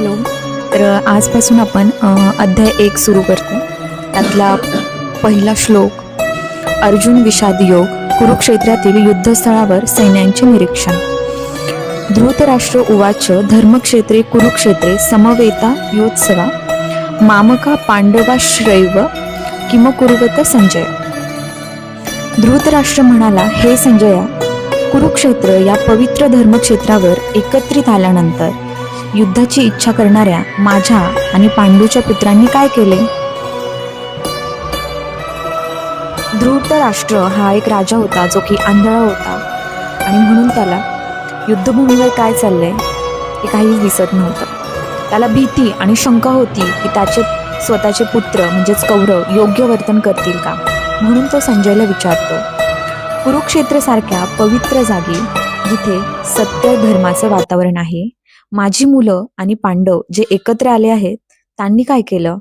Hello. तर आजपासून आपण अध्याय 1 सुरू करतो. त्यातला पहिला श्लोक, अर्जुन विषाद योग. कुरुक्षेत्रातील युद्धस्थळावर सैन्यांचे निरीक्षण. धृतराष्ट्र उवाच धर्मक्षेत्रे कुरुक्षेत्रे समवेता योत्सवा मामका पांडवाश्रैव किम कुरुवत संजय. धृतराष्ट्र म्हणाला, हे संजया, कुरुक्षेत्र या पवित्र धर्मक्षेत्रावर एकत्रित आल्यानंतर युद्धाची इच्छा करणाऱ्या माझ्या आणि पांडूच्या पुत्रांनी काय केले? धृतराष्ट्र हा एक राजा होता जो की आंधळा होता आणि म्हणून त्याला युद्धभूमीवर काय चाललंय हे काहीच दिसत नव्हतं. त्याला भीती आणि शंका होती की त्याचे स्वतःचे पुत्र म्हणजेच कौरव योग्य वर्तन करतील का. म्हणून तो संजयला विचारतो, कुरुक्षेत्र सारख्या पवित्र जागी जिथे सत्य धर्माचं वातावरण आहे, माझी मुलं आणि पांडव जे एकत्र आले आहेत त्यांनी काय केलं?